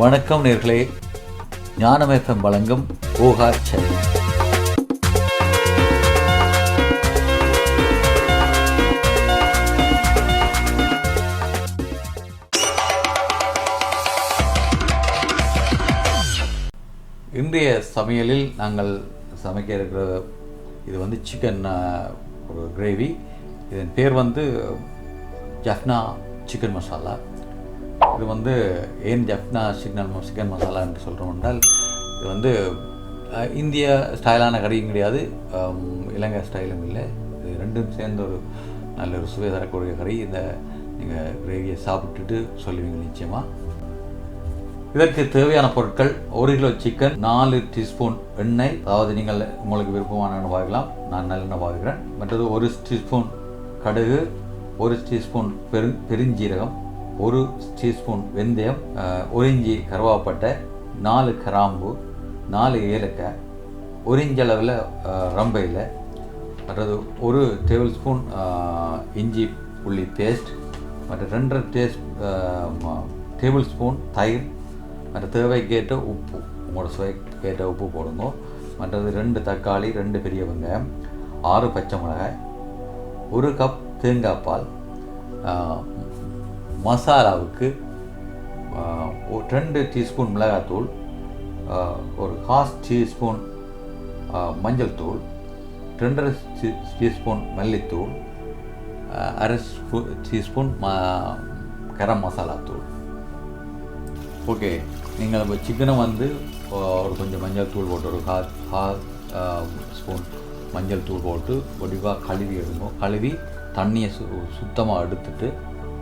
வணக்கம் நேர்களே, GnanamFM வழங்கும் ohhaychef. இன்றைய சமையலில் நாங்கள் சமைக்க இருக்கிற இது சிக்கன் ஒரு கிரேவி. இதன் பேர் ஜஃப்னா சிக்கன் மசாலா. இது ஏன் ஜஃப்னா சிக்கன் மசாலா என்று சொல்கிறோம் என்றால், இது இந்திய ஸ்டைலான கறியும் கிடையாது, இலங்கை ஸ்டைலும் இல்லை. இது ரெண்டும் சேர்ந்த ஒரு நல்ல ஒரு சுவை தரக்கூடிய கறி. இந்த நீங்கள் கிரேவியை சாப்பிட்டுட்டு சொல்லுவீங்க நிச்சயமாக. இதற்கு தேவையான பொருட்கள்: 1 கிலோ சிக்கன், 4 டீஸ்பூன் எண்ணெய், அதாவது நீங்கள் உங்களுக்கு விருப்பமான பார்க்கலாம், நான் நல்லெண்ணெய் பார்க்கிறேன். மற்றது 1 டீஸ்பூன் கடுகு, 1 டீஸ்பூன் பெருஞ்சீரகம், 1 டீஸ்பூன் வெந்தயம், 1 இஞ்சி கருவாப்பட்டை, 4 கிராம்பு, 4 ஏலக்காய், 1 இன்ச் அளவில் ரம்பையில், மற்றது 1 டேபிள் ஸ்பூன் இஞ்சி உள்ளி பேஸ்ட், மற்ற 2 டேபிள் ஸ்பூன் தயிர், மற்ற தேவைக்கேற்ற உப்பு, உங்களோட சுவைக்கேற்ற உப்பு போடுங்க. மற்றது 2 தக்காளி, 2 பெரிய வெங்காயம், 6 பச்சை மிளகாய், 1 கப் தேங்காய் பால். மசாலாவுக்கு 2 டீஸ்பூன் மிளகாத்தூள், 1/2 டீஸ்பூன் மஞ்சள் தூள், 2 டீஸ்பூன் மல்லித்தூள், 1/2 டீஸ்பூன் கரம் மசாலா தூள். ஓகே, நீங்கள் இப்போ சிக்கனை ஒரு கொஞ்சம் மஞ்சள் தூள் போட்டு, ஒரு 1/2 ஸ்பூன் மஞ்சள் தூள் போட்டு ஒடிவாக கழுவி எடுங்க. கழுவி தண்ணியை சுத்தமாக எடுத்துட்டு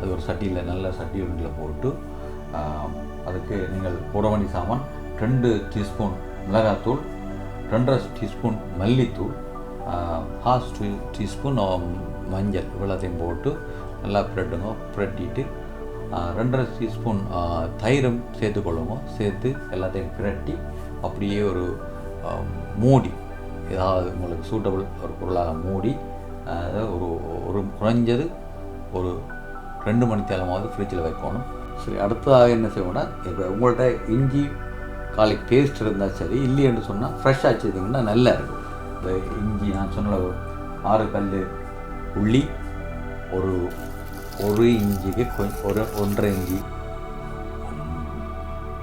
அது ஒரு சட்டியில், நல்ல சட்டி ஒன்றில் போட்டு, அதுக்கு நீங்கள் போட வேண்டிய சாமான் 2 டீஸ்பூன் மிளகாத்தூள், 2.5 டீஸ்பூன் மல்லித்தூள், 1/2 டீஸ்பூன் மஞ்சள், இவ்வளோத்தையும் போட்டு நல்லா பிரட்டுங்க. பிரட்டிட்டு 2.5 டீஸ்பூன் தயிரும் சேர்த்துக்கொள்ளுங்க. சேர்த்து எல்லாத்தையும் பிரட்டி அப்படியே ஒரு மூடி, ஏதாவது உங்களுக்கு சூட்டபிள் ஒரு பொருளாக மூடி, ஒரு குறைஞ்சது ஒரு 2 மணி நேரமாவது ஃப்ரிட்ஜில் வைக்கணும். சரி, அடுத்ததாக என்ன செய்வோம்னா, இப்போ உங்கள்கிட்ட இஞ்சி கார்லிக் பேஸ்ட் இருந்தால் சரி, இல்லைன்னு சொன்னால் ஃப்ரெஷ்ஷாக வச்சுருந்தீங்கன்னா நல்லா இருக்கும். இந்த இஞ்சி நான் சொன்ன 6 கல் உள்ளி, ஒரு இஞ்சிக்கு ஒரு 1.5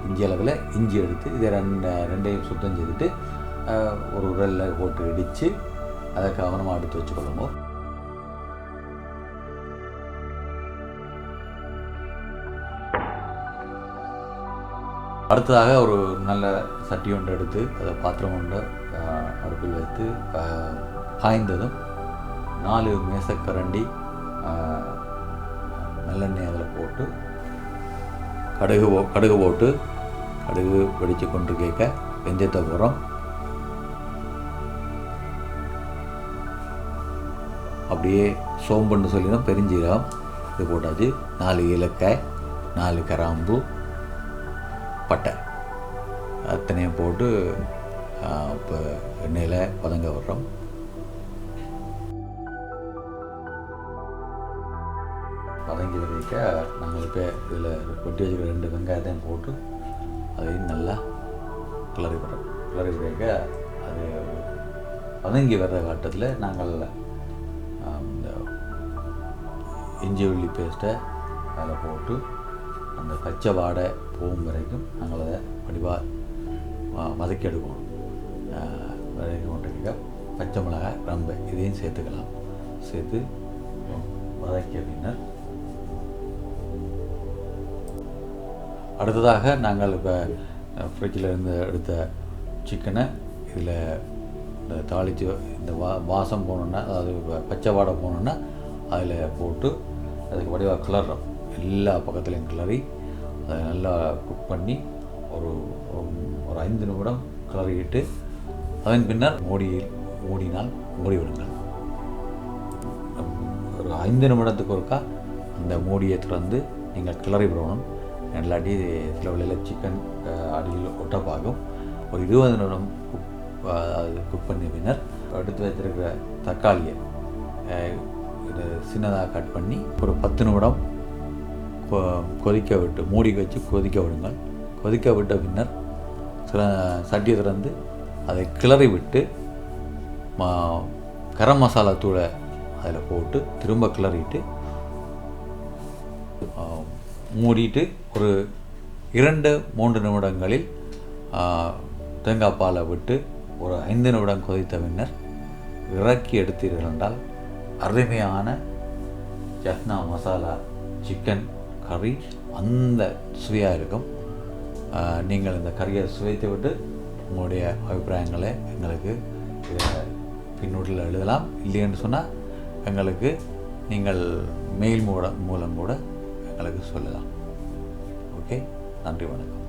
இஞ்சி அளவில் இஞ்சி எடுத்து இதை ரெண்டையும் சுத்தம் செய்துட்டு ஒரு உரலில் போட்டு இடித்து அதை கவனமாக எடுத்து வச்சுக்கொள்ளுங்க. அடுத்ததாக ஒரு நல்ல சட்டி ஒன்று எடுத்து அதை பாத்திரம் ஒன்று அடுப்பில் வைத்து காய்ந்ததும் 4 மேசக்கரண்டி நல்லெண்ணெய் அதில் போட்டு கடுகு போட்டு, கடுகு வெடித்து கொண்டு கேட்க வெந்தயத்தை போகிறோம். அப்படியே சோம்புன்னு சொல்லிடும், பெருஞ்சீரகம் இது போட்டாச்சு. 4 ஏலக்காய், 4 கிராம்பு, பட்டை, அத்தனையும் போட்டு இப்போ எண்ணெயில் வதங்க விடுறோம். வதங்கி வரைக்க நாங்கள் இப்போ இதில் கொட்டி வச்சுக்கிற 2 வெங்காயத்தையும் போட்டு அதையும் நல்லா கிளறி விடுறோம். கிளறி விடைக்க அது வதங்கி வர்ற காட்டத்தில் நாங்கள் இந்த இஞ்சி உள்ளி பேஸ்ட்டை அதில் போட்டு அந்த பச்சை வாடை போகும் வரைக்கும் நாங்கள் அதை வடிவாக வதக்கி எடுக்கணும். வதக்கி கொண்டிருக்க பச்சை மிளகாய், ரம்பை இதையும் சேர்த்துக்கலாம். சேர்த்து வதக்கிய பின்னர் அடுத்ததாக நாங்கள் இப்போ ஃப்ரிட்ஜில் இருந்து எடுத்த சிக்கனை இதில் இந்த தாளித்து இந்த வாசம் போகணுன்னா, அதாவது பச்சை வாடை போகணுன்னா அதில் போட்டு அதுக்கு வடிவாக கிளறோம். எல்லா பக்கத்துலையும் கிளறி அதை நல்லா குக் பண்ணி ஒரு 5 நிமிடம் கிளறிட்டு அதன் பின்னர் மூடினால் மூடி விடுங்கள். ஒரு 5 நிமிடத்துக்கு ஒருக்கா அந்த மூடியை திறந்து நீங்கள் கிளறி விடணும். இல்லாட்டி சில வேளையில் சிக்கன் அடியில் ஒட்டப்பாகும். ஒரு 20 நிமிடம் குக் பண்ணி பின்னர் எடுத்து வைத்திருக்கிற தக்காளியை சின்னதாக கட் பண்ணி ஒரு 10 நிமிடம் கொதிக்க விட்டு மூடி வச்சு கொதிக்க விடுங்கள். கொதிக்க விட்ட பின்னர் சட்டியை திறந்து அதை கிளறி விட்டு கரம் மசாலா தூளை அதில் போட்டு திரும்ப கிளறிட்டு மூடிட்டு ஒரு 2-3 நிமிடங்களில் தேங்காய் பாலை விட்டு ஒரு 5 நிமிடம் கொதித்த பின்னர் இறக்கி எடுத்தீர்கள் என்றால் அருமையான ஜஃப்னா மசாலா சிக்கன் கறி அந்த சுவையாக இருக்கும். நீங்கள் இந்த கறியை சுவைத்து விட்டு உங்களுடைய அபிப்பிராயங்களை எங்களுக்கு பின்னூட்டில் எழுதலாம். இல்லைன்னு சொன்னால் எங்களுக்கு நீங்கள் மெயில் மூலம் கூட எங்களுக்கு சொல்லலாம். ஓகே, நன்றி, வணக்கம்.